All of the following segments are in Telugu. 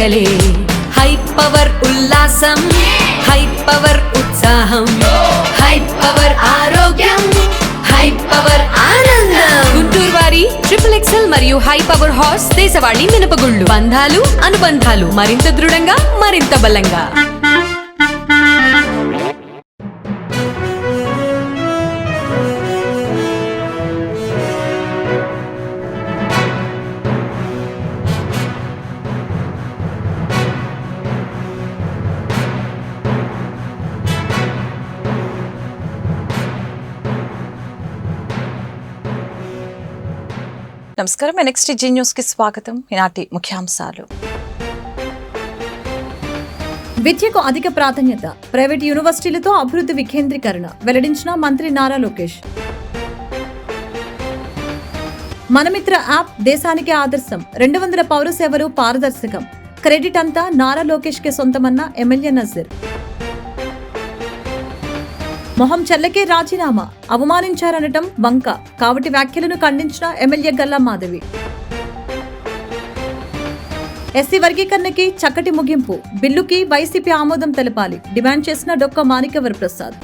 పండగలే. హై పవర్ ఉల్లాసం, హై పవర్ ఉత్సాహం, హై పవర్ ఆరోగ్యం, హై పవర్ ఆనందం. గుంటూరు వారి XXL మరియు హై పవర్ హార్స్ దేశవాళీ మినపగుళ్ళు. బంధాలు అనుబంధాలు మరింత దృఢంగా, మరింత బలంగా. నమస్కారం. NXT G న్యూస్ కి స్వాగతం. ఈనాటి ముఖ్యాంశాలు. విద్యకు అధిక ప్రాధాన్యత, ప్రైవేట్ యూనివర్సిటీలతో అభివృద్ధి వికేంద్రీకరణ వెల్లడించిన మంత్రి నారా లోకేష్. మనమిత్ర యాప్ దేశానికే ఆదర్శం, 200 పౌర సేవలు పారదర్శకం, క్రెడిట్ అంతా నారా లోకేష్ కే సొంతమన్న ఎమ్మెల్యే నజీర్. మొహం చెల్లకే రాజీనామా, అవమానించారనటం వంక, కాబట్టి వ్యాఖ్యలను ఖండించిన ఎమ్మెల్యే గల్లా మాధవి. ఎస్సీ వర్గీకరణకి చక్కటి ముగింపు, బిల్లుకి వైసీపీ ఆమోదం తెలపాలి, డిమాండ్ చేసిన డొక్క మాణిక్యవర ప్రసాద్.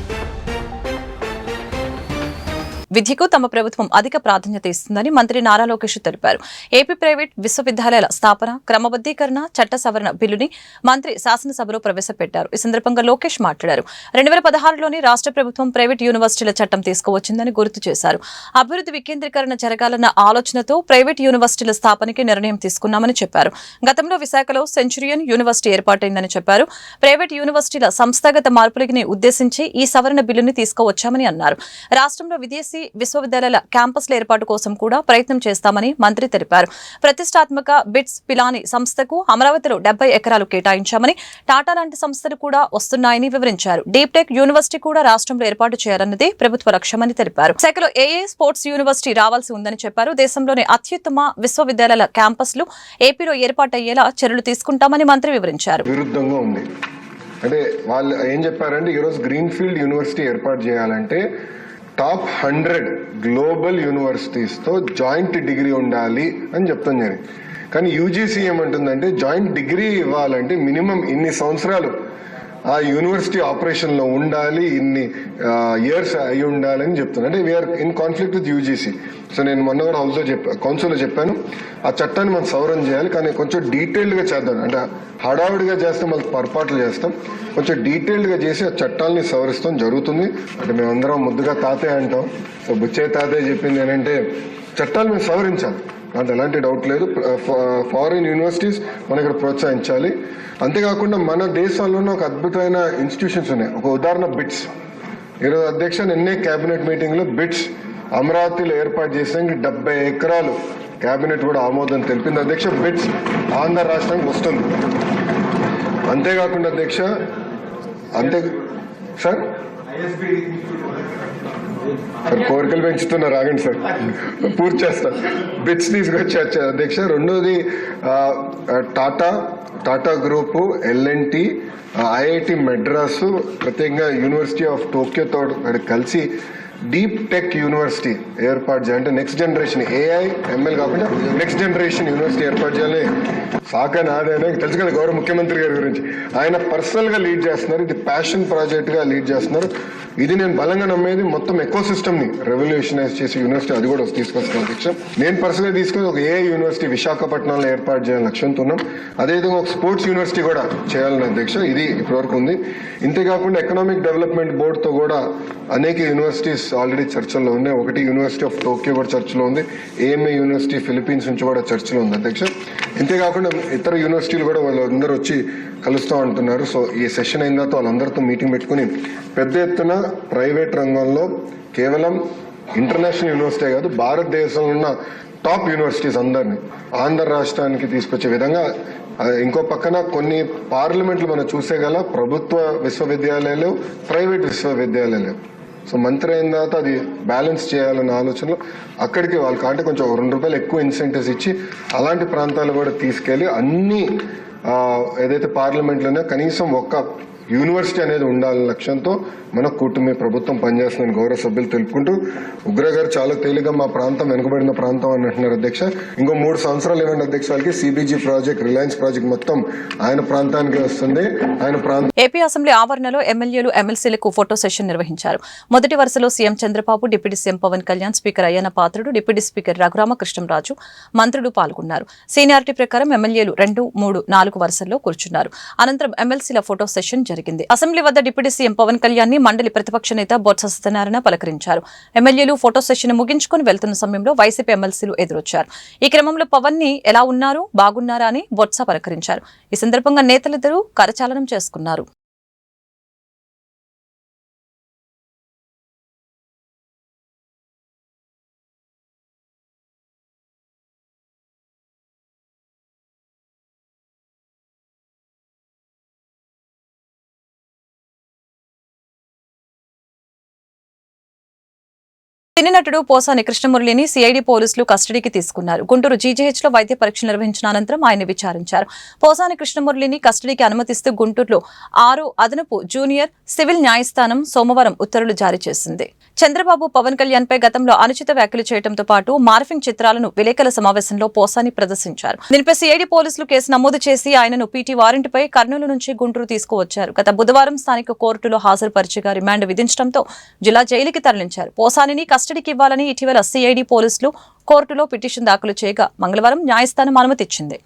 విద్యకు తమ ప్రభుత్వం అధిక ప్రాధాన్యత ఇస్తుందని మంత్రి నారా లోకేష్ తెలిపారు. ఏపీ ప్రైవేట్ విశ్వవిద్యాలయాల స్థాపన, క్రమబద్దీకరణ చట్ట సవరణ బిల్లుని మంత్రి శాసనసభలో ప్రవేశపెట్టారు. ఈ సందర్భంగా లోకేష్ మాట్లాడారు. 2016లోని రాష్ట్ర ప్రభుత్వం ప్రైవేట్ యూనివర్సిటీల చట్టం తీసుకువచ్చిందని గుర్తు చేశారు. అభివృద్ధి వికేంద్రీకరణ జరగాలన్న ఆలోచనతో ప్రైవేట్ యూనివర్సిటీల స్థాపనకి నిర్ణయం తీసుకున్నామని చెప్పారు. గతంలో విశాఖలో సెంచురియన్ యూనివర్సిటీ ఏర్పాటైందని చెప్పారు. ప్రైవేట్ యూనివర్సిటీల సంస్థాగత మార్పులకి ఉద్దేశించి ఈ సవరణ బిల్లుని తీసుకువచ్చామని అన్నారు. రాష్ట్రంలో విదేశీ విశ్వవిద్యాలయాల క్యాంపస్ల ఏర్పాటు కోసం కూడా ప్రయత్నం చేస్తామని మంత్రి తెలిపారు. ప్రతిష్టాత్మక బిట్స్ పిలాని సంస్థకు అమరావతిలో 70 ఎకరాలు కేటాయించామని, టాటా లాంటి సంస్థలు కూడా వస్తున్నాయని వివరించారు. డీప్ టెక్ యూనివర్సిటీ కూడా రాష్ట్రంలో ఏర్పాటు చేయాలన్నదే ప్రభుత్వ లక్ష్యమని తెలిపారు. శాఖలో ఏఏ స్పోర్ట్స్ యూనివర్సిటీ రావాల్సి ఉందని చెప్పారు. దేశంలోని అత్యుత్తమ విశ్వవిద్యాలయాల క్యాంపస్లు ఏపీలో ఏర్పాటయ్యేలా చర్యలు తీసుకుంటామని మంత్రి వివరించారు. విరుద్ధంగా ఉంది అంటే వాళ్ళు ఏం చెప్పారంటే ఈరోజు గ్రీన్ ఫీల్డ్ యూనివర్సిటీ ఏర్పాటు చేయాలంటే టాప్ 100 గ్లోబల్ యూనివర్సిటీస్తో జాయింట్ డిగ్రీ ఉండాలి అని చెప్తాం నేను. కానీ యూజీసీ ఏమంటుందంటే జాయింట్ డిగ్రీ ఇవ్వాలంటే మినిమం ఇన్ని సంవత్సరాలు ఆ యూనివర్సిటీ ఆపరేషన్లో ఉండాలి, ఇన్ని ఇయర్స్ అయి ఉండాలని చెప్తుంది. అంటే we are in conflict with UGC. So నేను మొన్న కూడా కౌన్సిల్లో చెప్పాను, ఆ చట్టాన్ని మనం సవరణ చేయాలి, కానీ కొంచెం డీటెయిల్డ్గా చేద్దాం. అంటే హడావుడిగా చేస్తే మళ్ళీ పొరపాట్లు చేస్తాం, కొంచెం డీటెయిల్డ్గా చేసి ఆ చట్టాలని సవరిస్తాం జరుగుతుంది. అంటే మేమందరం ముద్దుగా తాతయ్య అంటాం. సో బుచ్చే తాతయ్య చెప్పింది ఏంటంటే చట్టాలు మేము సవరించాలి, అంటే ఎలాంటి డౌట్ లేదు. ఫారిన్ యూనివర్సిటీస్ మన ఇక్కడ ప్రోత్సహించాలి. అంతేకాకుండా మన దేశంలోనే ఒక అద్భుతమైన ఇన్స్టిట్యూషన్స్ ఉన్నాయి. ఒక ఉదాహరణ బిట్స్. ఈరోజు అధ్యక్ష నిన్నే కేబినెట్ మీటింగ్లో బిట్స్ అమరావతిలో ఏర్పాటు చేసేందుకు 70 ఎకరాలు కేబినెట్ కూడా ఆమోదం తెలిపింది అధ్యక్ష. బిట్స్ ఆంధ్ర రాష్ట్రానికి వస్తుంది. అంతేకాకుండా అధ్యక్ష సార్ కోరికలు పెంచుతున్నారు, ఆగండి సార్ పూర్తి చేస్తాను. బిట్స్ తీసుకొచ్చి అధ్యక్ష. రెండోది Tata group, LNT, IIT Madras, ప్రత్యేకంగా యూనివర్సిటీ ఆఫ్ టోక్యోతో కలిసి డీప్ టెక్ యూనివర్సిటీ ఏర్పాటు చేయాలంటే నెక్స్ట్ జనరేషన్ AI ML కాకుండా నెక్స్ట్ జనరేషన్ యూనివర్సిటీ ఏర్పాటు చేయాలి. సాక నాదైనా తెలుసు కదా గౌరవ ముఖ్యమంత్రి గారి గురించి, ఆయన పర్సనల్గా లీడ్ చేస్తున్నారు. ఇది ప్యాషన్ ప్రాజెక్ట్గా లీడ్ చేస్తున్నారు. ఇది నేను బలంగా నమ్మేది. మొత్తం ఎకో సిస్టమ్ని రెవల్యూషనైజ్ చేసే యూనివర్సిటీ అది కూడా తీసుకొస్తాను అధ్యక్ష. నేను పర్సనల్గా తీసుకుని ఒక AI యూనివర్సిటీ విశాఖపట్నంలో ఏర్పాటు చేయాలని లక్ష్యంతో ఉన్నాం. అదేవిధంగా ఒక స్పోర్ట్స్ యూనివర్సిటీ కూడా చేయాలని అధ్యక్ష. ఇది ఇప్పటివరకు ఉంది. ఇంతేకాకుండా ఎకనామిక్ డెవలప్మెంట్ బోర్డుతో కూడా అనేక యూనివర్సిటీస్ ఆల్రెడీ చర్చల్లో ఉన్నాయి. ఒకటి యూనివర్సిటీ ఆఫ్ టోక్యో కూడా చర్చలో ఉంది. AMA యూనివర్సిటీ ఫిలిప్పీన్స్ నుంచి కూడా చర్చలో ఉంది అధ్యక్ష. ఇంతేకాకుండా ఇతర యూనివర్సిటీలు కూడా వాళ్ళందరూ వచ్చి కలుస్తూ అంటున్నారు. సో ఈ సెషన్ అయిన తర్వాత వాళ్ళందరితో మీటింగ్ పెట్టుకుని పెద్ద ఎత్తున ప్రైవేట్ రంగంలో కేవలం ఇంటర్నేషనల్ యూనివర్సిటీ కాదు, భారతదేశంలో ఉన్న టాప్ యూనివర్సిటీస్ అందరినీ ఆంధ్ర రాష్ట్రానికి తీసుకొచ్చే విధంగా. ఇంకో పక్కన కొన్ని పార్లమెంట్లు మనం చూసేగల ప్రభుత్వ విశ్వవిద్యాలయాలు, ప్రైవేట్ విశ్వవిద్యాలయాలు. సో మంత్రి అయిన తర్వాత అది బ్యాలెన్స్ చేయాలన్న ఆలోచనలో అక్కడికి వాళ్ళకి అంటే కొంచెం ₹2 ఎక్కువ ఇన్సెంటివ్స్ ఇచ్చి అలాంటి ప్రాంతాలు కూడా తీసుకెళ్ళి అన్ని ఏదైతే పార్లమెంట్లోనే కనీసం ఒక్క యూనివర్సిటీ అనేది ఉండాలనే లక్ష్యంతో మన కూటమి ప్రభుత్వం పనిచేస్తుందని గౌరవ సభ్యులు తెలుపుకుంటూ ఉగ్ర గారు చాలా తేలిగా మా ప్రాంతం వెనుకబడిన ప్రాంతం అని అంటున్నారు అధ్యక్ష. ఇంకో 3 సంవత్సరాలు ఇవ్వండి అధ్యక్ష వాళ్ళకి. సిబిజీ ప్రాజెక్ట్, రిలయన్స్ ప్రాజెక్ట్ మొత్తం ఆయన ప్రాంతానికి వస్తుంది. ఆయన ప్రాంతం. ఏపీ అసెంబ్లీ ఆవరణలో ఎమ్మెల్యేలు ఎమ్మెల్సీలకు ఫోటో సెషన్ నిర్వహించారు. మొదటి వరుసలో CM Chandrababu, deputy CM Pawan Kalyan, speaker Ayyanna Patrudu, deputy speaker Raghuramakrishnamraju, మంత్రులు పాల్గొన్నారు. సీనియారిటీ ప్రకారం ఎమ్మెల్యేలు 2, 3, 4 వరుసల్లో కూర్చున్నారు. అనంతరం ఎమ్మెల్సీల ఫోటో సెషన్ జరిగింది. అసెంబ్లీ వద్ద డిప్యూటీ సీఎం పవన్ కళ్యాణ్ ని మండలి ప్రతిపక్ష నేత బొత్స సత్యనారాయణ పలకరించారు. ఎమ్మెల్యేలు ఫోటో సెషన్ ముగించుకుని వెళ్తున్న సమయంలో వైసీపీ ఎమ్మెల్సీలు ఎదురొచ్చారు. ఈ క్రమంలో పవన్ ని ఎలా ఉన్నారు, బాగున్నారా అని బొత్స పలకరించారు. ఈ సందర్భంగా నేతలిద్దరూ కరచాలనం చేసుకున్నారు. సినీ నటుడు పోసాని కృష్ణమురళిని సిఐడి పోలీసులు కస్టడీకి తీసుకున్నారు. గుంటూరు జీజీహెచ్ లో వైద్య పరీక్షలు నిర్వహించిన అనంతరం ఆయన విచారించారు. పోసాని కృష్ణమురళిని కస్టడీకి అనుమతిస్తూ గుంటూరులో 6 అదనపు జూనియర్ సివిల్ న్యాయస్థానం సోమవారం ఉత్తర్వులు జారీ చేసింది. చంద్రబాబు, పవన్ కళ్యాణ్ పై గతంలో అనుచిత వ్యాఖ్యలు చేయడంతో పాటు మార్ఫింగ్ చిత్రాలను విలేకరుల సమావేశంలో పోసాని ప్రదర్శించారు. దీనిపై సిఐడి పోలీసులు కేసు నమోదు చేసి ఆయనను పీటీ వారెంట్పై కర్నూలు నుంచి గుంటూరు తీసుకువచ్చారు. గత బుధవారం స్థానిక కోర్టులో హాజరుపరిచిగా రిమాండ్ విధించడంతో జిల్లా జైలుకి తరలించారు. పోసానిని కస్టడీకి ఇవ్వాలని ఇటీవల సిఐడి పోలీసులు కోర్టులో పిటిషన్ దాఖలు చేయగా మంగళవారం న్యాయస్థానం అనుమతిచ్చింది.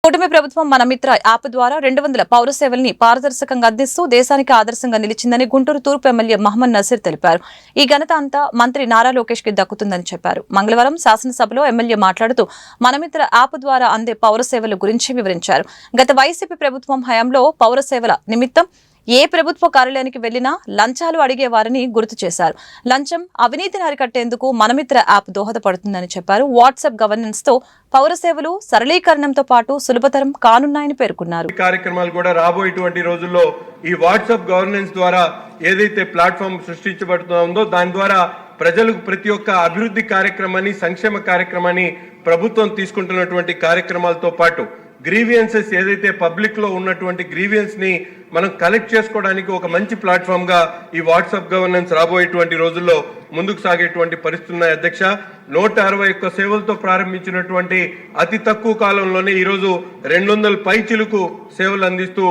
కూటమి ప్రభుత్వం మన మిత్ర యాప్ ద్వారా 200 పౌర సేవల్ని పారదర్శకంగా అందిస్తూ దేశానికి ఆదర్శంగా నిలిచిందని గుంటూరు తూర్పు ఎమ్మెల్యే మహమ్మద్ నసీర్ తెలిపారు. ఈ ఘనత అంతా మంత్రి నారా లోకేష్ కి దక్కుతుందని చెప్పారు. మంగళవారం శాసనసభలో ఎమ్మెల్యే మాట్లాడుతూ మన మిత్ర యాప్ ద్వారా అందే పౌర సేవల గురించి వివరించారు. గత వైసీపీ ప్రభుత్వం హయాంలో పౌర సేవల నిమిత్తం ఏ ప్రభుత్వ కార్యాలయానికి వెళ్లినా లంచాలు అడిగేవారని గుర్తు చేశారు. లంచం, అవినీతిని అరికట్టేందుకు మనమిత్ర యాప్ దోహదపడుతుందని చెప్పారు. వాట్సాప్ గవర్నెన్స్ తో పౌర సేవలు సరళీకరణంతో పాటు సులభతరం కానున్నాయని పేర్కొన్నారు. కార్యక్రమాలు కూడా రాబోయేటువంటి రోజుల్లో ఈ వాట్సాప్ గవర్నెన్స్ ద్వారా ఏదైతే ప్లాట్ఫామ్ సృష్టించబడుతుందో దాని ద్వారా ప్రజలకు ప్రతి ఒక్క అభివృద్ధి కార్యక్రమాన్ని, సంక్షేమ కార్యక్రమాన్ని ప్రభుత్వం తీసుకుంటున్నటువంటి కార్యక్రమాలతో పాటు గ్రీవియన్సెస్ ఏదైతే పబ్లిక్ లో ఉన్నటువంటి గ్రీవియన్స్ ని మనం కలెక్ట్ చేసుకోవడానికి ఒక మంచి ప్లాట్ఫామ్ గా ఈ వాట్సాప్ గవర్నెన్స్ రాబోయేటువంటి రోజుల్లో ముందుకు సాగేటువంటి పరిస్థితులు ఉన్నాయి. అధ్యక్ష, 161 సేవలతో ప్రారంభించినటువంటి అతి తక్కువ కాలంలోనే ఈరోజు 200 పైచిలుకు సేవలు అందిస్తూ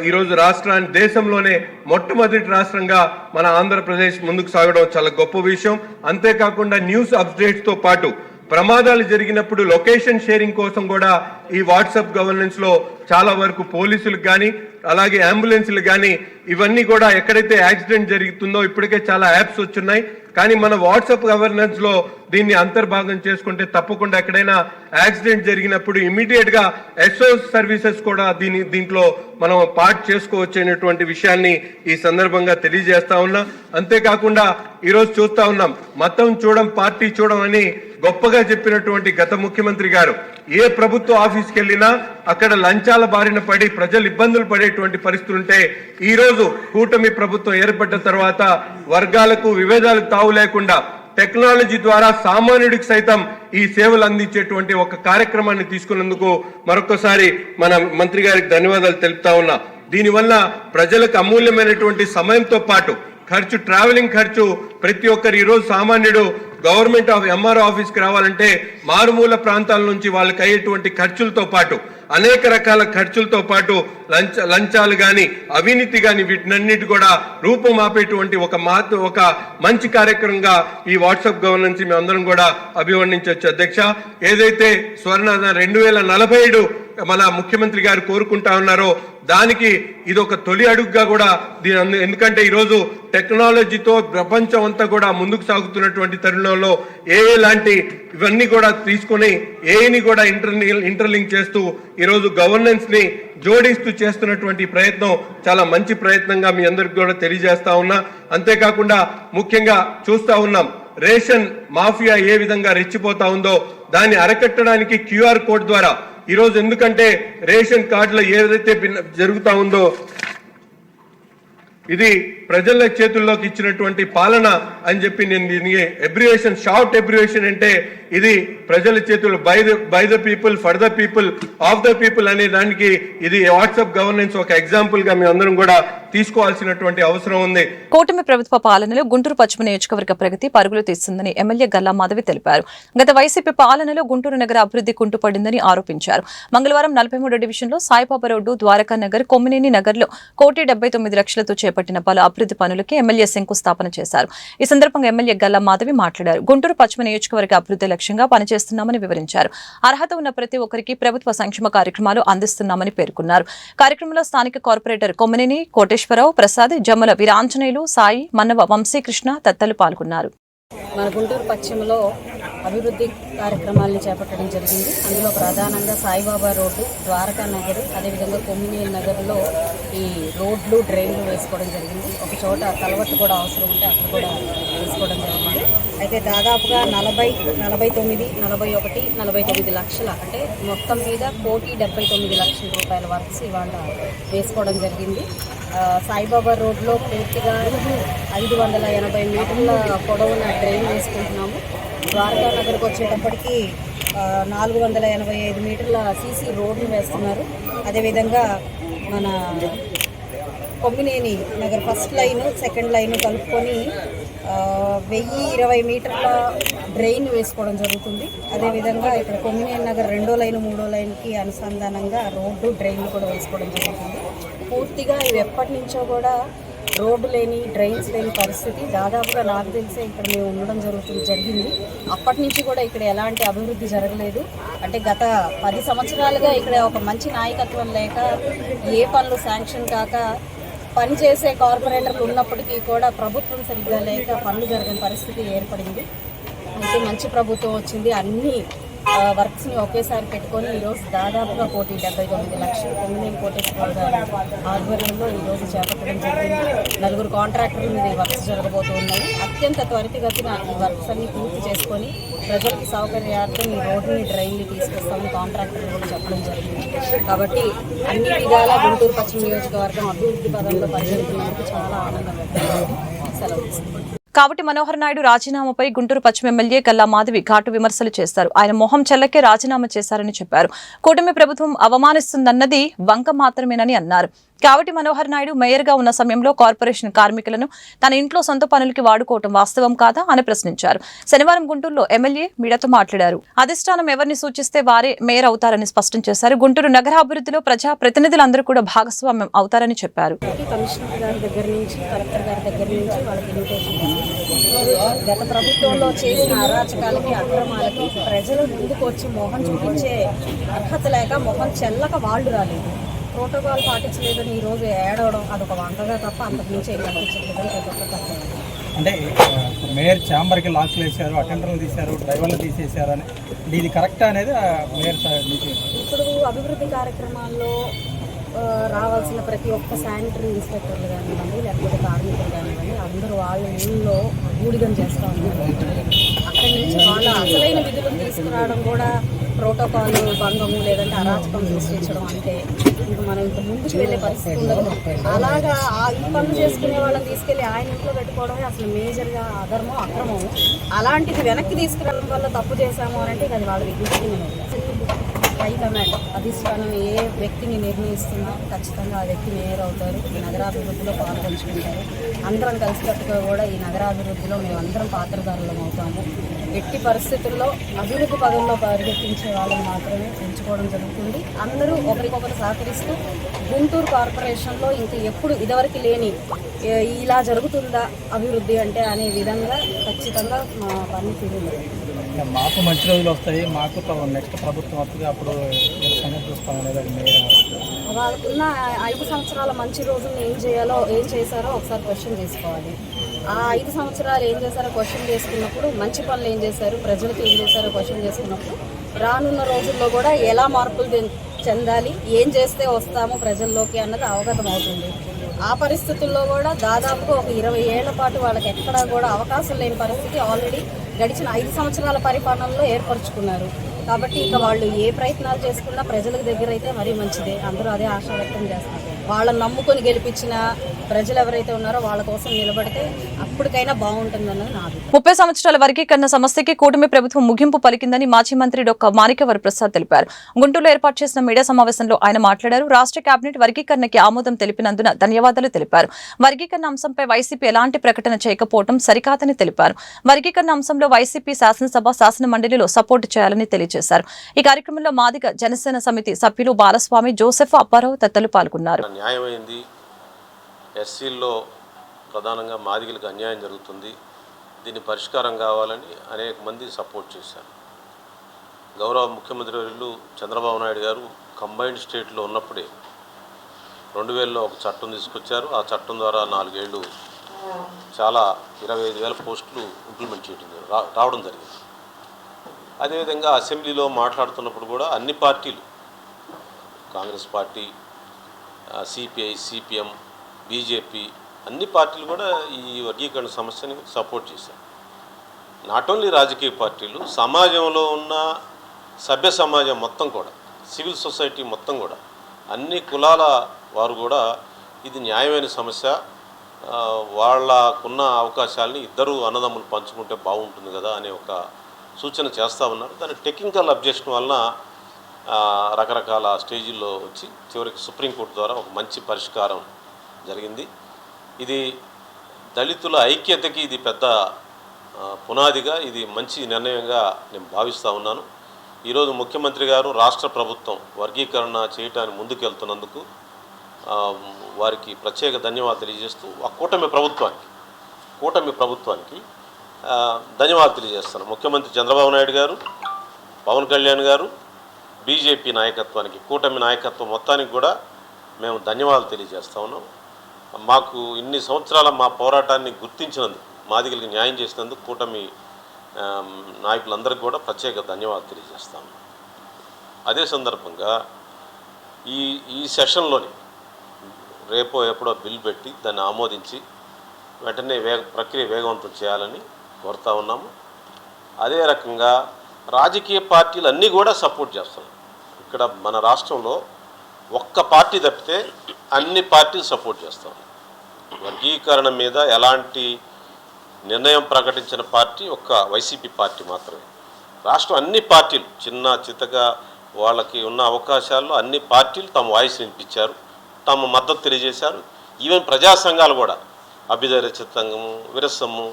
ఈరోజు రాష్ట్రాన్ని దేశంలోనే మొట్టమొదటి రాష్ట్రంగా మన ఆంధ్రప్రదేశ్ ముందుకు సాగడం చాలా గొప్ప విషయం. అంతేకాకుండా న్యూస్ అప్డేట్స్ తో పాటు ప్రమాదాలు జరిగినప్పుడు లొకేషన్ షేరింగ్ కోసం కూడా ఈ వాట్సాప్ గవర్నెన్స్ లో చాలా వరకు పోలీసులకు కానీ అలాగే అంబులెన్స్లు కానీ ఇవన్నీ కూడా ఎక్కడైతే యాక్సిడెంట్ జరుగుతుందో ఇప్పటికే చాలా యాప్స్ వచ్చున్నాయి. కానీ మన వాట్సాప్ గవర్నెన్స్ లో దీన్ని అంతర్భాగం చేసుకుంటే తప్పకుండా ఎక్కడైనా యాక్సిడెంట్ జరిగినప్పుడు ఇమీడియట్ గా SOS సర్వీసెస్ కూడా దీంట్లో మనం పార్ట్ చేసుకోవచ్చు అనేటువంటి విషయాన్ని ఈ సందర్భంగా తెలియజేస్తా ఉన్నా. అంతేకాకుండా ఈరోజు చూస్తా ఉన్నాం, మతం చూడం పార్టీ చూడం అని గొప్పగా చెప్పినటువంటి గత ముఖ్యమంత్రి గారు ఏ ప్రభుత్వ ఆఫీస్కి వెళ్ళినా అక్కడ లంచాల బారిన పడి ప్రజలు ఇబ్బందులు పడేటువంటి పరిస్థితులు ఉంటే ఈ రోజు కూటమి ప్రభుత్వం ఏర్పడ్డ తర్వాత వర్గాలకు విభేదాలకు తావు లేకుండా టెక్నాలజీ ద్వారా సామాన్యుడికి సైతం ఈ సేవలు అందించేటువంటి ఒక కార్యక్రమాన్ని తీసుకున్నందుకు మరొకసారి మన మంత్రి గారికి ధన్యవాదాలు తెలుపుతా ఉన్నా. దీనివల్ల ప్రజలకు అమూల్యమైనటువంటి సమయంతో పాటు ఖర్చు, ట్రావెలింగ్ ఖర్చు ప్రతి ఒక్కరు ఈరోజు సామాన్యుడు గవర్నమెంట్ MRO ఆఫీస్కి రావాలంటే మారుమూల ప్రాంతాల నుంచి వాళ్ళకి అయ్యేటువంటి ఖర్చులతో పాటు అనేక రకాల ఖర్చులతో పాటు లంచాలు కానీ అవినీతి కానీ వీటినన్నిటి కూడా రూపం ఆపేటువంటి ఒక మంచి కార్యక్రమంగా ఈ వాట్సాప్ గవర్నెన్స్ మేము అందరం కూడా అభివర్ణించవచ్చు. అధ్యక్ష, ఏదైతే స్వర్ణ 2047 మన ముఖ్యమంత్రి గారు కోరుకుంటా ఉన్నారో దానికి ఇది ఒక తొలి అడుగుగా కూడా ఎందుకంటే ఈరోజు టెక్నాలజీతో ప్రపంచం అంతా కూడా ముందుకు సాగుతున్నటువంటి తరుణంలో AI లాంటి ఇవన్నీ కూడా తీసుకొని AIని కూడా ఇంటర్లింక్ చేస్తూ ఈరోజు గవర్నెన్స్ ని జోడిస్తూ చేస్తున్నటువంటి ప్రయత్నం చాలా మంచి ప్రయత్నంగా మీ అందరికి కూడా తెలియజేస్తా ఉన్నా. అంతేకాకుండా ముఖ్యంగా చూస్తా ఉన్నాం రేషన్ మాఫియా ఏ విధంగా రెచ్చిపోతా ఉందో దాన్ని అరకట్టడానికి QR కోడ్ ద్వారా ఈరోజు, ఎందుకంటే రేషన్ కార్డులో ఏదైతే జరుగుతా ఉందో ఇది ప్రజల చేతుల్లోకి ఇచ్చినటువంటి పాలన అని చెప్పి నేను దీనికి అబ్రివేషన్, షార్ట్ అబ్రివేషన్ అంటే ఇది ప్రజల చేతుల్లో by the people, for the people, of the people అనే దానికి ఇది వాట్సాప్ గవర్నెన్స్ ఒక ఎగ్జాంపుల్ గా మేమందరం కూడా తీసుకోవాల్సినటువంటి అవసరం ఉంది. కూటమి ప్రభుత్వ పాలనలో గుంటూరు పశ్చిమ నియోజకవర్గ ప్రగతి పరుగులు తీస్తుందని ఎమ్మెల్యే గల్లా మాధవి తెలిపారు. గత వైసీపీ పాలనలో గుంటూరు నగర అభివృద్ధి కుంటుపడిందని ఆరోపించారు. మంగళవారం 43వ డివిజన్లో సాయిబాబా రోడ్డు, ద్వారకా నగర్, కొమ్మినేని నగర్లో 1,79 లక్షలతో చేపట్టిన పలు అభివృద్ధి పనులకి ఎమ్మెల్యే శంకుస్థాపన చేశారు. ఈ సందర్భంగా ఎమ్మెల్యే గల్లా మాధవి మాట్లాడారు. గుంటూరు పశ్చిమ నియోజకవర్గ అభివృద్ధి లక్ష్యంగా పనిచేస్తున్నామని వివరించారు. అర్హత ఉన్న ప్రతి ఒక్కరికి ప్రభుత్వ సంక్షేమ కార్యక్రమాలు అందిస్తున్నామని పేర్కొన్నారు. కార్యక్రమంలో స్థానిక కార్పొరేటర్ కొమ్మినేని కోటేశ్వరరావు, ప్రసాద్, జమ్మల వీరాంజనేయులు, సాయి, మన్నవ వంశీకృష్ణ తదితరులు పాల్గొన్నారు. మన గుంటూరు పశ్చిమలో అభివృద్ధి కార్యక్రమాలను చేపట్టడం జరిగింది. అందులో ప్రధానంగా సాయిబాబా రోడ్డు, ద్వారకా నగర్, అదేవిధంగా కొమ్మినేని నగర్లో ఈ రోడ్లు, డ్రైన్లు వేసుకోవడం జరిగింది. ఒక చోట కలవట్టు కూడా అవసరం ఉంటే అక్కడ కూడా వేసుకోవడం జరిగింది. అయితే దాదాపుగా 49 లక్షల అంటే మొత్తం మీద 1,79 లక్షల రూపాయల వర్క్స్ ఇవాళ వేసుకోవడం జరిగింది. సాయిబాబా రోడ్లో పూర్తిగా 580 మీటర్ల పొడవున డ్రైన్ వేసుకుంటున్నాము. ద్వారకా నగర్కి వచ్చేటప్పటికి 485 మీటర్ల సీసీ రోడ్లు వేస్తున్నారు. అదేవిధంగా మన Kommineni Nagar first line, second line కలుపుకొని 1020 మీటర్ల డ్రైన్ వేసుకోవడం జరుగుతుంది. అదేవిధంగా ఇక్కడ కొమ్మినేని నగర్ 2వ లైను, 3వ లైన్కి అనుసంధానంగా రోడ్డు, డ్రైన్లు కూడా వేసుకోవడం జరుగుతుంది. పూర్తిగా ఇవి ఎప్పటి నుంచో కూడా రోడ్డు లేని, డ్రైన్స్ లేని పరిస్థితి దాదాపుగా నాకు తెలిసే ఇక్కడ మేము ఉండడం జరిగింది. అప్పటి నుంచి కూడా ఇక్కడ ఎలాంటి అభివృద్ధి జరగలేదు. అంటే గత 10 సంవత్సరాలుగా ఇక్కడ ఒక మంచి నాయకత్వం లేక, ఏ పనులు శాంక్షన్ కాక, పనిచేసే కార్పొరేటర్లు ఉన్నప్పటికీ కూడా ప్రభుత్వం సరిగ్గా లేక పనులు జరగని పరిస్థితి ఏర్పడింది. అయితే మంచి ప్రభుత్వం వచ్చింది. అన్ని వర్క్స్ని ఒకేసారి పెట్టుకొని ఈరోజు దాదాపుగా 1,79 లక్షలు కొమ్మినేని కోటేశ్వరరావు గారి ఆధ్వర్యంలో ఈరోజు చేపట్టడం జరిగింది. 4 కాంట్రాక్టర్ల మీద ఈ వర్క్స్ జరగబోతున్నాయి. అత్యంత త్వరితగతిన ఈ వర్క్స్ అన్ని పూర్తి చేసుకొని ప్రజలకి సౌకర్యార్థం ఈ రోడ్డుని, డ్రైన్లు తీసుకొస్తామని కాంట్రాక్టర్లు కూడా చెప్పడం జరిగింది. కాబట్టి అన్ని విధాలా గుంటూరు పశ్చిమ నియోజకవర్గం అభివృద్ధి పదంలో పరిగెడుతున్నందుకు చాలా ఆనందం వ్యక్తమైంది. సెలవు తీసుకుంటాం. కాబట్టి మనోహర్ నాయుడు రాజీనామాపై గుంటూరు పశ్చిమ ఎమ్మెల్యే గల్లా మాధవి ఘాటు విమర్శలు చేశారు. ఆయన మొహం చెల్లకే రాజీనామా చేశారని చెప్పారు. కూటమి ప్రభుత్వం అవమానిస్తుందన్నది వంక మాత్రమేనని అన్నారు. కాబట్టి మనోహర్ నాయుడు మేయర్గా ఉన్న సమయంలో కార్పొరేషన్ కార్మికులను తన ఇంట్లో సొంత పనులకి వాడుకోవటం వాస్తవం కాదా అని ప్రశ్నించారు. శనివారం గుంటూరులో ఎమ్మెల్యే మీడియాతో మాట్లాడారు. అధిష్టానం ఎవరిని సూచిస్తే వారే మేయర్ అవుతారని స్పష్టం చేశారు. గుంటూరు నగర అభివృద్ధిలో ప్రజా ప్రతినిధులందరూ కూడా భాగస్వామ్యం అవుతారని చెప్పారు. కమిషనర్ గారి దగ్గర నుంచి, కలెక్టర్ గారి దగ్గర నుంచి వాళ్ళకి ఇన్విటేషన్ గత ప్రభుత్వంలో చేసిన అరాచకాలకి, అక్రమాలకి ప్రజలు ముందుకు వచ్చి మొహం చూపించే అర్హత లేక, మొహం చెల్లక వాళ్ళు రాలేదు. ప్రోటోకాల్ పాటించలేదని ఈరోజు ఏడవడం అదొక వంకగా తప్ప అంతకుమించి ఏం కనిపించట్లేదని ప్రతి ఒక్క అంటే మేయర్ ఛాంబర్కి లాక్లు వేశారు, అటెండర్లు తీశారు, డ్రైవర్లు తీసేశారు అని ఇది కరెక్టా అనేది మేయర్ ఇప్పుడు అభివృద్ధి కార్యక్రమాల్లో రావాల్సిన ప్రతి ఒక్క శానిటరీ ఇన్స్పెక్టర్లు కానివ్వండి, లేకపోతే కార్మికులు కానివ్వండి, అందరూ వాళ్ళ ఊళ్ళో ఊడిగం చేస్తూ ఉన్నారు. అక్కడి నుంచి వాళ్ళ అసలైన విధులను తీసుకురావడం కూడా ప్రోటోకాల్ భంగము, లేదంటే అరాచకం సృష్టించడం. అంటే ఇంకా మనం ఇంత ముందుకు వెళ్ళే పరిస్థితి ఉండదు. అలాగా ఈ పనులు చేసుకునే వాళ్ళని తీసుకెళ్ళి ఆయన ఇంట్లో పెట్టుకోవడమే అసలు మేజర్గా అధర్మం, అక్రమం. అలాంటిది వెనక్కి తీసుకురావడం వల్ల తప్పు చేశాము అని అంటే అది వాళ్ళ విజ్ఞప్తి. హైకమాండ్ అధిష్టానం ఏ వ్యక్తిని నిర్ణయిస్తున్నా ఖచ్చితంగా ఆ వ్యక్తి మేయర్ అవుతారు. ఈ నగరాభివృద్ధిలో పాల్గొంచుకుంటారు. అందరం కలిసికట్టుగా కూడా ఈ నగరాభివృద్ధిలో మేమందరం పాత్రధారులం అవుతాము. ఎట్టి పరిస్థితుల్లో అభివృద్ధి పదంలో పరిగెత్తించే వాళ్ళని మాత్రమే ఎంచుకోవడం జరుగుతుంది. అందరూ ఒకరికొకరు సహకరిస్తూ గుంటూరు కార్పొరేషన్లో ఇంక ఎప్పుడు ఇదివరకు లేని ఇలా జరుగుతుందా అభివృద్ధి అంటే అనే విధంగా ఖచ్చితంగా మా పని తీరుంది. మాకు మంచి రోజులు వస్తాయి, మాకు నెక్స్ట్ ప్రభుత్వం వస్తుంది, అప్పుడు సంగతి చూస్తాం అనేది వాళ్ళకున్న 5 సంవత్సరాల మంచి రోజులను ఏం చేశారో ఒకసారి క్వశ్చన్ చేసుకోవాలి. ఆ 5 సంవత్సరాలు ఏం చేశారో క్వశ్చన్ చేసుకున్నప్పుడు, మంచి పనులు ఏం చేశారు, ప్రజలకు ఏం చేశారో క్వశ్చన్ చేసుకున్నప్పుడు రానున్న రోజుల్లో కూడా ఎలా మార్పులు చెందాలి, ఏం చేస్తే వస్తాము ప్రజల్లోకి అన్నది అవగతం అవుతుంది. ఆ పరిస్థితుల్లో కూడా దాదాపుగా ఒక 20 ఏళ్ల పాటు వాళ్ళకి ఎక్కడా కూడా అవకాశం లేని పరిస్థితి ఆల్రెడీ గడిచిన 5 సంవత్సరాల పరిపాలనలో ఏర్పరచుకున్నారు. కాబట్టి ఇక వాళ్ళు ఏ ప్రయత్నాలు చేసుకున్నా ప్రజలకు దగ్గర అయితే మరీ మంచిదే. అందరూ అదే ఆశ వ్యక్తం చేస్తారు. వాళ్ళని నమ్ముకొని గెలిపించిన ప్రజలు ఎవరైతే ఉన్నారో వాళ్ళ కోసం నిలబడితే అప్పటికైనా బాగుంటుందన్నది నా అభిప్రాయం. 30 సంవత్సరాల వర్గీకరణ సమస్యకి కూటమి ప్రభుత్వం ముగింపు పలికిందని మాజీ మంత్రి డాక్టర్ మాణిక్యవర ప్రసాద్ తెలిపారు. గుంటూరులో ఏర్పాటు చేసిన మీడియా సమావేశంలో ఆయన మాట్లాడారు. రాష్ట్ర కేబినెట్ వర్గీకరణకి ఆమోదం తెలిపినందున ధన్యవాదాలు తెలిపారు. వర్గీకరణ అంశంపై వైసీపీ ఎలాంటి ప్రకటన చేయకపోవడం సరికాదని తెలిపారు. వర్గీకరణ అంశంలో వైసీపీ శాసనసభ శాసన మండలిలో సపోర్టు చేయాలని తెలియజేశారు. ఈ కార్యక్రమంలో మాదిగ జనసేన సమితి సభ్యులు బాలస్వామి, జోసెఫ్, అప్పారావు తదితరులు పాల్గొన్నారు. న్యాయమైంది. ఎస్సీల్లో ప్రధానంగా మాదిగలకు అన్యాయం జరుగుతుంది, దీని పరిష్కారం కావాలని అనేక మంది సపోర్ట్ చేశారు. గౌరవ ముఖ్యమంత్రి వర్యులు చంద్రబాబు నాయుడు గారు కంబైన్డ్ స్టేట్లో ఉన్నప్పుడే 2000లో ఒక చట్టం తీసుకొచ్చారు. ఆ చట్టం ద్వారా 4 ఏళ్ళు చాలా 25,000 పోస్టులు ఇంప్లిమెంట్ చేయడం రావడం జరిగింది. అదేవిధంగా అసెంబ్లీలో మాట్లాడుతున్నప్పుడు కూడా అన్ని పార్టీలు, Congress party, CPI, CPM, BJP, అన్ని పార్టీలు కూడా ఈ వర్గీకరణ సమస్యని సపోర్ట్ చేశారు. నాట్ ఓన్లీ రాజకీయ పార్టీలు, సమాజంలో ఉన్న సభ్య సమాజం మొత్తం కూడా, సివిల్ సొసైటీ మొత్తం కూడా, అన్ని కులాల వారు కూడా ఇది న్యాయమైన సమస్య, వాళ్ళకున్న అవకాశాలని ఇద్దరు అన్నదమ్ములు పంచుకుంటే బాగుంటుంది కదా అనే ఒక సూచన చేస్తూ ఉన్నారు. దాని టెక్నికల్ అబ్జెక్షన్ వలన రకరకాల స్టేజీల్లో వచ్చి చివరికి సుప్రీంకోర్టు ద్వారా ఒక మంచి పరిష్కారం జరిగింది. ఇది దళితుల ఐక్యతకి ఇది పెద్ద పునాదిగా, ఇది మంచి నిర్ణయంగా నేను భావిస్తూ ఉన్నాను. ఈరోజు ముఖ్యమంత్రి గారు, రాష్ట్ర ప్రభుత్వం వర్గీకరణ చేయడానికి ముందుకెళ్తున్నందుకు వారికి ప్రత్యేక ధన్యవాదాలు తెలియజేస్తూ ఆ కూటమి ప్రభుత్వానికి ధన్యవాదాలు తెలియజేస్తాను. ముఖ్యమంత్రి చంద్రబాబు నాయుడు గారు, పవన్ కళ్యాణ్ గారు, బీజేపీ నాయకత్వానికి, కూటమి నాయకత్వం మొత్తానికి కూడా మేము ధన్యవాదాలు తెలియజేస్తా ఉన్నాం. మాకు ఇన్ని సంవత్సరాల మా పోరాటాన్ని గుర్తించినందుకు, మాదిగలకు న్యాయం చేసినందుకు కూటమి నాయకులందరికీ కూడా ప్రత్యేక ధన్యవాదాలు తెలియజేస్తాము. అదే సందర్భంగా ఈ సెషన్లోని రేపో ఎప్పుడో బిల్ పెట్టి దాన్ని ఆమోదించి వెంటనే ప్రక్రియ వేగవంతం చేయాలని కోరుతా ఉన్నాము. అదే రకంగా రాజకీయ పార్టీలు అన్నీ కూడా సపోర్ట్ చేస్తున్నాం. ఇక్కడ మన రాష్ట్రంలో ఒక్క పార్టీ తప్పితే అన్ని పార్టీలు సపోర్ట్ చేస్తాం. వర్గీకరణ మీద ఎలాంటి నిర్ణయం ప్రకటించిన పార్టీ ఒక్క వైసీపీ పార్టీ మాత్రమే. రాష్ట్రం అన్ని పార్టీలు చిన్న చిత్తగా వాళ్ళకి ఉన్న అవకాశాల్లో అన్ని పార్టీలు తమ వాయిస్ వినిపించారు, తమ మద్దతు తెలియజేశారు. ఈవెన్ ప్రజా సంఘాలు కూడా, అభ్యుదయ రచయితంగము, విరసము,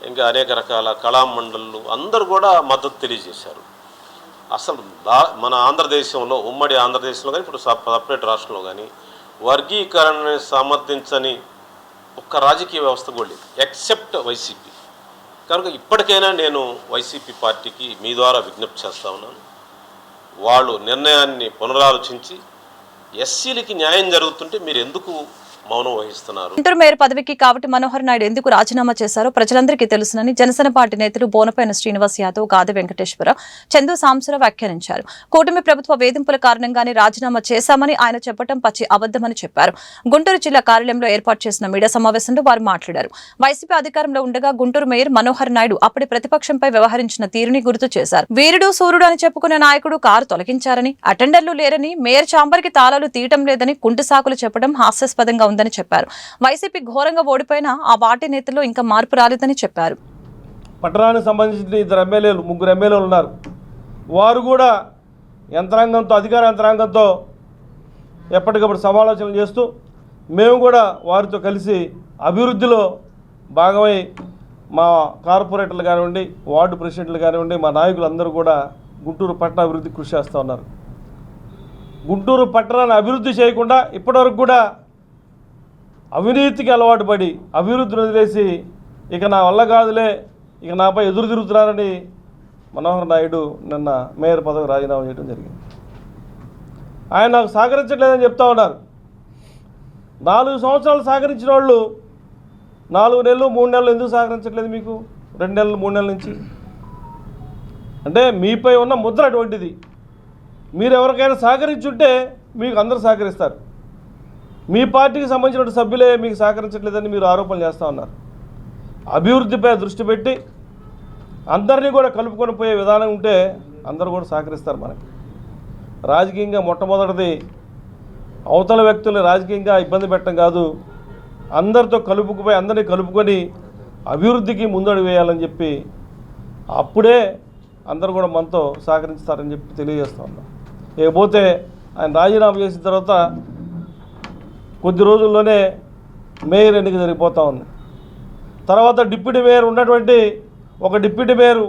ఇంకా అనేక రకాల కళామండళ్ళు అందరూ కూడా మద్దతు తెలియజేశారు. అసలు మన ఆంధ్రదేశంలో, ఉమ్మడి ఆంధ్రదేశంలో కానీ ఇప్పుడు సపరేట్ రాష్ట్రంలో కానీ వర్గీకరణని సమర్థించని ఒక్క రాజకీయ వ్యవస్థ కూడా లేదు, ఎక్సెప్ట్ వైసీపీ. కనుక ఇప్పటికైనా నేను వైసీపీ పార్టీకి మీ ద్వారా విజ్ఞప్తి చేస్తా ఉన్నాను. వాళ్ళు నిర్ణయాన్ని పునరాలోచించి ఎస్సీలకి న్యాయం జరుగుతుంటే మీరు ఎందుకు మౌనం వహిస్తున్నారు? గుంటూరు మేయర్ పదవికి కావటి మనోహర్ నాయుడు ఎందుకు రాజీనామా చేశారో ప్రజలందరికీ తెలుసునని జనసేన పార్టీ నేతలు బోనపైన శ్రీనివాస్ యాదవ్, గాది వెంకటేశ్వర, చందు సాంబశివరావు వ్యాఖ్యానించారు. కూటమి ప్రభుత్వ వేధింపుల కారణంగానే రాజీనామా చేశామని ఆయన చెప్పడం పచ్చి అబద్దమని చెప్పారు. గుంటూరు జిల్లా కార్యాలయంలో ఏర్పాటు చేసిన మీడియా సమావేశంలో వారు మాట్లాడారు. వైసీపీ అధికారంలో ఉండగా గుంటూరు మేయర్ మనోహర్ నాయుడు అప్పటి ప్రతిపక్షంపై వ్యవహరించిన తీరుని గుర్తు చేశారు. వీరుడు సూర్యుడు అని చెప్పుకునే నాయకుడు కారు తొలగించారని, అటెండర్లు లేరని, మేయర్ ఛాంబర్కి తాళాలు తీయటం లేదని కుంటి సాకులు చెప్పడం హాస్యాస్పదంగా ఉందని చెప్పారు. వైసీపీ ఘోరంగా ఓడిపోయినా ఆ పార్టీ నేతల్లో ఇంకా మార్పు రాలేదని చెప్పారు. పట్టణానికి సంబంధించిన 2 ఎమ్మెల్యేలు, 3 ఎమ్మెల్యేలు ఉన్నారు. వారు కూడా యంత్రాంగంతో, అధికార యంత్రాంగంతో ఎప్పటికప్పుడు సమాలోచనలు చేస్తూ మేము కూడా వారితో కలిసి అభివృద్ధిలో భాగమై మా కార్పొరేటర్లు కానివ్వండి, వార్డు ప్రెసిడెంట్లు కానివ్వండి, మా నాయకులందరూ కూడా గుంటూరు పట్టణ అభివృద్ధికి కృషి చేస్తూ ఉన్నారు. గుంటూరు పట్టణాన్ని అభివృద్ధి చేయకుండా ఇప్పటివరకు కూడా అవినీతికి అలవాటు పడి అభివృద్ధిని వదిలేసి ఇక నా వల్ల కాదులే, ఇక నాపై ఎదురు తిరుగుతున్నారని మనోహర్ నాయుడు నిన్న మేయర్ పదవి రాజీనామా చేయడం జరిగింది. ఆయన నాకు సహకరించట్లేదని చెప్తా ఉన్నారు. 4 సంవత్సరాలు సహకరించిన వాళ్ళు 4 నెలలు 3 నెలలు ఎందుకు సహకరించట్లేదు మీకు? 2 నెలలు 3 నెలల నుంచి అంటే మీపై ఉన్న ముద్ర అటువంటిది. మీరు ఎవరికైనా సహకరించుంటే మీకు అందరూ సహకరిస్తారు. మీ పార్టీకి సంబంధించిన సభ్యులే మీకు సహకరించట్లేదని మీరు ఆరోపణలు చేస్తూ ఉన్నారు. అభివృద్ధిపై దృష్టి పెట్టి అందరినీ కూడా కలుపుకొని పోయే విధానం ఉంటే అందరూ కూడా సహకరిస్తారు. మనకి రాజకీయంగా మొట్టమొదటిది అవతల వ్యక్తులు రాజకీయంగా ఇబ్బంది పెట్టడం కాదు, అందరితో కలుపుకుపోయి అందరినీ కలుపుకొని అభివృద్ధికి ముందడుగు వేయాలని చెప్పి అప్పుడే అందరూ కూడా మనతో సహకరిస్తారని చెప్పి తెలియజేస్తా ఉన్నాం. ఇకపోతే ఆయన రాజీనామా చేసిన తర్వాత కొద్ది రోజుల్లోనే మేయర్ ఎన్నిక జరిగిపోతూ ఉంది. తర్వాత డిప్యూటీ మేయర్ ఉన్నటువంటి ఒక డిప్యూటీ మేయరు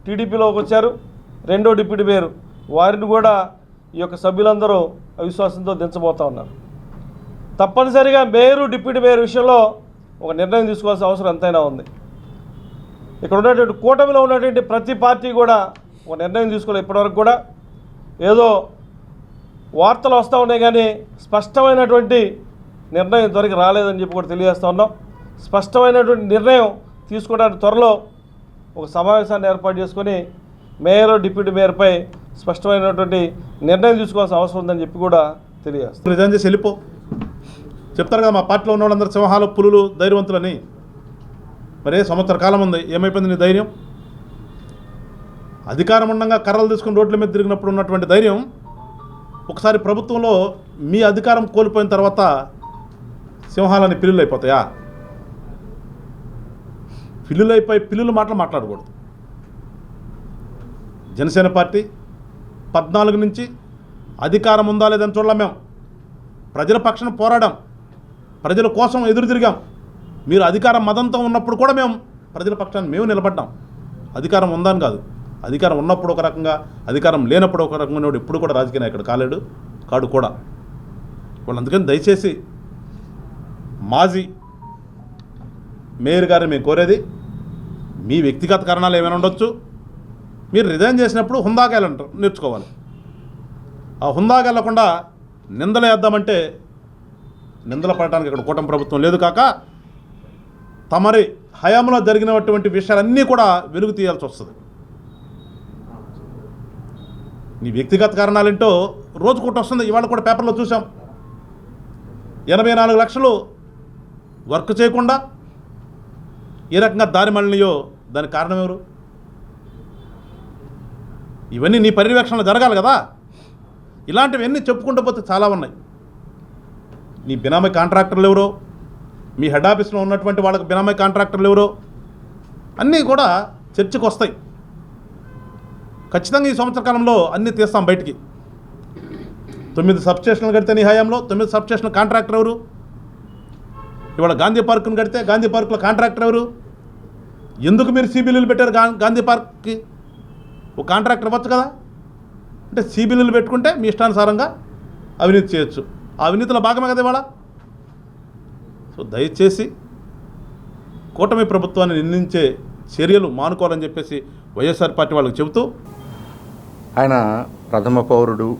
టీడీపీలోకి వచ్చారు, రెండో డిప్యూటీ మేయరు వారిని కూడా ఈ యొక్క సభ్యులందరూ అవిశ్వాసంతో దించబోతూ ఉన్నారు. తప్పనిసరిగా మేయరు డిప్యూటీ మేయర్ విషయంలో ఒక నిర్ణయం తీసుకోవాల్సిన అవసరం ఎంతైనా ఉంది. ఇక్కడ ఉన్నటువంటి కూటమిలో ఉన్నటువంటి ప్రతి పార్టీ కూడా ఒక నిర్ణయం తీసుకోవాలి. ఇప్పటివరకు కూడా ఏదో వార్తలు వస్తూ ఉన్నాయి కానీ స్పష్టమైనటువంటి నిర్ణయం ఇంతవరకు రాలేదని చెప్పి కూడా తెలియజేస్తూ ఉన్నాం. స్పష్టమైనటువంటి నిర్ణయం తీసుకోవడానికి త్వరలో ఒక సమావేశాన్ని ఏర్పాటు చేసుకొని మేయర్ డిప్యూటీ మేయర్పై స్పష్టమైనటువంటి నిర్ణయం తీసుకోవాల్సిన అవసరం ఉందని చెప్పి కూడా తెలియజేస్తాం. రిజైన్ చేసి వెళ్ళిపో చెప్తారు కదా మా పార్టీలో ఉన్న వాళ్ళందరూ సింహాలు పులులు ధైర్యవంతులని. మరే సంవత్సర కాలం ఉంది, ఏమైపోయింది నీ ధైర్యం? అధికారం ఉండగా కర్రలు తీసుకుని రోడ్ల మీద తిరిగినప్పుడు ఉన్నటువంటి ధైర్యం ఒకసారి ప్రభుత్వంలో మీ అధికారం కోల్పోయిన తర్వాత సింహాలని పిల్లులు అయిపోతాయా? పిల్లులు అయిపోయి పిల్లుల మాటలు మాట్లాడకూడదు. జనసేన పార్టీ 14 నుంచి అధికారం ఉందా లేదని చూడలేం. మేము ప్రజల పక్షాన పోరాడాం, ప్రజల కోసం ఎదురు తిరిగాం. మీరు అధికారం మదంతో ఉన్నప్పుడు కూడా మేము ప్రజల పక్షాన్ని మేము నిలబడ్డాం. అధికారం ఉందని కాదు, అధికారం ఉన్నప్పుడు ఒక రకంగా, అధికారం లేనప్పుడు ఒక రకంగా ఎప్పుడు కూడా రాజకీయ నాయకుడు కాడు కూడా. వాళ్ళు అందుకని దయచేసి మాజీ మేయర్ గారిని మేము కోరేది, మీ వ్యక్తిగత కారణాలు ఏమైనా ఉండొచ్చు, మీరు రిజైన్ చేసినప్పుడు హుందాగా నేర్చుకోవాలి. ఆ హుందాగా వెళ్లకుండా నిందలు వేద్దామంటే నిందలు పడటానికి ఇక్కడ కూటమి ప్రభుత్వం లేదు. కాక తమరి హయాంలో జరిగినటువంటి విషయాలన్నీ కూడా వెలుగు తీయాల్సి వస్తుంది. నీ వ్యక్తిగత కారణాలేంటో రోజు కూడా వస్తుంది. ఇవాళ కూడా పేపర్లో చూసాం, 84 లక్షలు వర్క్ చేయకుండా ఏ రకంగా దారి మళ్ళినయో దానికి కారణం ఎవరు? ఇవన్నీ నీ పర్యవేక్షణలో జరగాలి కదా. ఇలాంటివన్నీ చెప్పుకుంటూ పోతే చాలా ఉన్నాయి. నీ బినామీ కాంట్రాక్టర్లు ఎవరో, మీ హెడ్ ఆఫీస్లో ఉన్నటువంటి వాళ్ళకి బినామీ కాంట్రాక్టర్లు ఎవరో అన్నీ కూడా చర్చకు వస్తాయి. ఖచ్చితంగా ఈ సంవత్సర కాలంలో అన్నీ తీస్తాం బయటికి. 9 సబ్స్టేషన్లు కడితే నీ హయాంలో 9 సబ్స్టేషన్ కాంట్రాక్టర్ ఎవరు? ఇవాళ గాంధీ పార్కును కడితే గాంధీ పార్కులో కాంట్రాక్టర్ ఎవరు? ఎందుకు మీరు సిబిల్లులు పెట్టారు గాంధీ పార్క్కి? ఒక కాంట్రాక్టర్ ఇవ్వచ్చు కదా. అంటే సిబిల్లులు పెట్టుకుంటే మీ ఇష్టానుసారంగా అవినీతి చేయొచ్చు. ఆ అవినీతిలో భాగమే కదా ఇవాళ. సో దయచేసి కూటమి ప్రభుత్వాన్ని నిందించే చర్యలు మానుకోవాలని చెప్పేసి వైఎస్ఆర్ పార్టీ వాళ్ళకి చెబుతూ, ఆయన ప్రథమ పౌరుడు,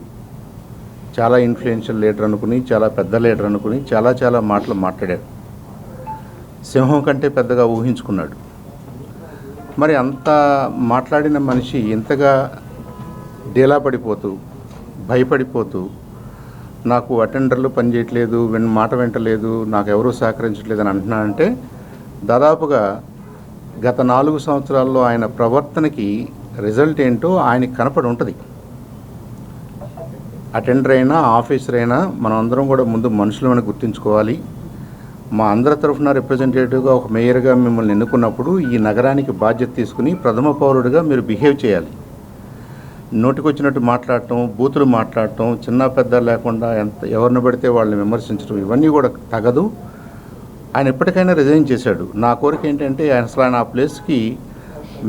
చాలా ఇన్ఫ్లుయెన్షియల్ లీడర్ అనుకుని, చాలా పెద్ద లీడర్ అనుకుని చాలా మాటలు మాట్లాడాడు. సింహం కంటే పెద్దగా ఊహించుకున్నాడు. మరి అంత మాట్లాడిన మనిషి ఇంతగా డీలా పడిపోతూ, భయపడిపోతూ, నాకు అటెండర్లు పనిచేయట్లేదు, మాట వింటలేదు, నాకు ఎవరూ సహకరించట్లేదు అని అంటున్నానంటే, దాదాపుగా గత 4 సంవత్సరాల్లో ఆయన ప్రవర్తనకి రిజల్ట్ ఏంటో ఆయనకి కనపడి ఉంటుంది. అటెండర్ అయినా ఆఫీసర్ అయినా మనం అందరం కూడా ముందు మనుషులను గుర్తుంచుకోవాలి. మా అందరి తరఫున రిప్రజెంటేటివ్గా ఒక మేయర్గా మిమ్మల్ని ఎన్నుకున్నప్పుడు ఈ నగరానికి బాధ్యత తీసుకుని ప్రథమ పౌరుడిగా మీరు బిహేవ్ చేయాలి. నోటికొచ్చినట్టు మాట్లాడటం, బూతులు మాట్లాడటం, చిన్న పెద్ద లేకుండా ఎవరిని పడితే వాళ్ళని విమర్శించడం ఇవన్నీ కూడా తగదు. ఆయన ఎప్పటికైనా రిజైన్ చేశాడు. నా కోరిక ఏంటంటే ఆయన ఆ ప్లేస్కి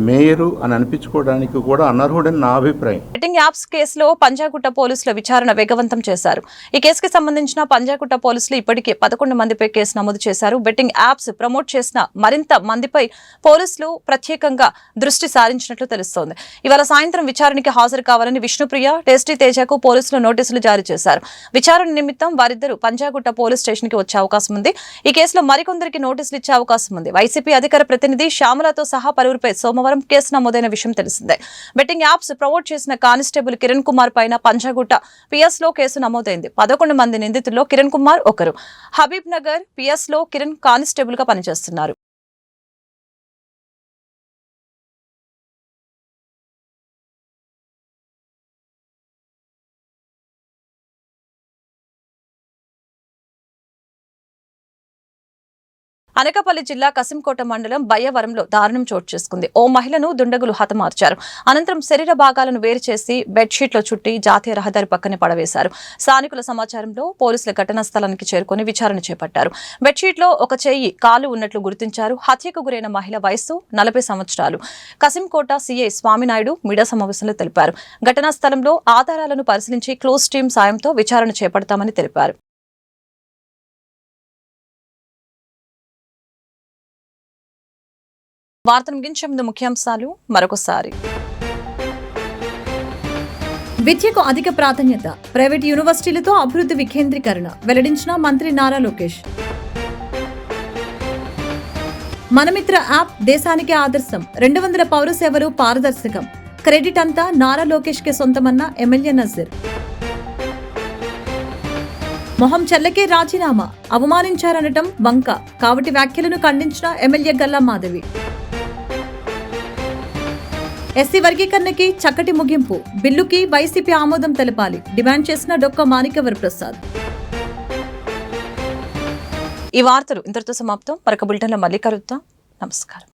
మేయరు అని అనిపించుకోవడానికి కూడా అనర్హుడని నా అభిప్రాయం. బెట్టింగ్ యాప్స్ కేసులో పంజాగుట్ట పోలీసుల విచారణ వేగవంతం చేశారు. ఈ కేసుకి సంబంధించిన పంజాగుట్ట పోలీసులు ఇప్పటికే 11 మందిపై కేసు నమోదు చేశారు. బెట్టింగ్ యాప్స్ ప్రమోట్ చేసిన మరింత మందిపై పోలీసులు ప్రత్యేకంగా దృష్టి సారించినట్లు తెలుస్తోంది. ఇవాళ సాయంత్రం విచారణకి హాజరు కావాలని విష్ణుప్రియ, టేస్టీ తేజకు పోలీసులు నోటీసులు జారీ చేశారు. విచారణ నిమిత్తం వారిద్దరూ పంజాగుట్ట పోలీస్ స్టేషన్ కి వచ్చే అవకాశం ఉంది. ఈ కేసులో మరికొందరికి నోటీసులు ఇచ్చే అవకాశం ఉంది. వైసీపీ అధికార ప్రతినిధి శ్యామలతో సహా పలువురిపై సోమవారం కేసు నమోదైన విషయం తెలిసిందే. బెట్టింగ్ యాప్స్ ప్రమోట్ చేసిన కానిస్టేబుల్ కిరణ్ కుమార్ పైన పంజాగుట్ట పిఎస్ లో కేసు నమోదైంది. 11 మంది నిందితుల్లో కిరణ్ కుమార్ ఒకరు. హబీబ్ నగర్ పిఎస్ లో కిరణ్ కానిస్టేబుల్ గా పనిచేస్తున్నారు. అనకాపల్లి జిల్లా కసింకోట మండలం బయ్యవరంలో దారుణం చోటు చేసుకుంది. ఓ మహిళను దుండగులు హతమార్చారు. అనంతరం శరీర భాగాలను వేరు చేసి బెడ్షీట్లో చుట్టి జాతీయ రహదారి పక్కనే పడవేశారు. స్థానికుల సమాచారంలో పోలీసులు ఘటనా స్థలానికి చేరుకుని విచారణ చేపట్టారు. బెడ్షీట్లో ఒక చెయ్యి కాలు ఉన్నట్లు గుర్తించారు. హత్యకు గురైన మహిళ వయస్సు 40 సంవత్సరాలు. కసింకోట సీఐ స్వామినాయుడు మీడియా సమావేశంలో తెలిపారు. ఘటనా స్థలంలో ఆధారాలను పరిశీలించి క్లోజ్ టీం సాయంతో విచారణ చేపడతామని తెలిపారు. వార్తను ముగించే ముందు ముఖ్యాంశాలు మరొకసారి. విద్యకు అధిక ప్రాధాన్యత, ప్రైవేట్ యూనివర్సిటీలతో అభివృద్ధి వికేంద్రీకరణ వెల్లడించిన మంత్రి నారా లోకేష్. మనమిత్ర యాప్ దేశానికి ఆదర్శం, 200 పౌర సేవలు పారదర్శకం, క్రెడిట్ అంతా నారా లోకేష్ కే సొంతమన్న ఎమ్మెల్యే నజీర్. మొహం చెల్లకే రాజీనామా, అవమానించారనటం వంక, కాబట్టి వ్యాఖ్యలను ఖండించిన ఎమ్మెల్యే గల్లా మాధవి. ఎస్సీ వర్గీకరణకి చక్కటి ముగింపు, బిల్లుకి వైసీపీ ఆమోదం తెలపాలి డిమాండ్ చేసిన డొక్క మాణిక్యవర ప్రసాద్. ఈ వార్తలు ఇంతటితో సమాప్తం. మరొక బులెటిన్లో మళ్ళీ కలుద్దాం. నమస్కారం.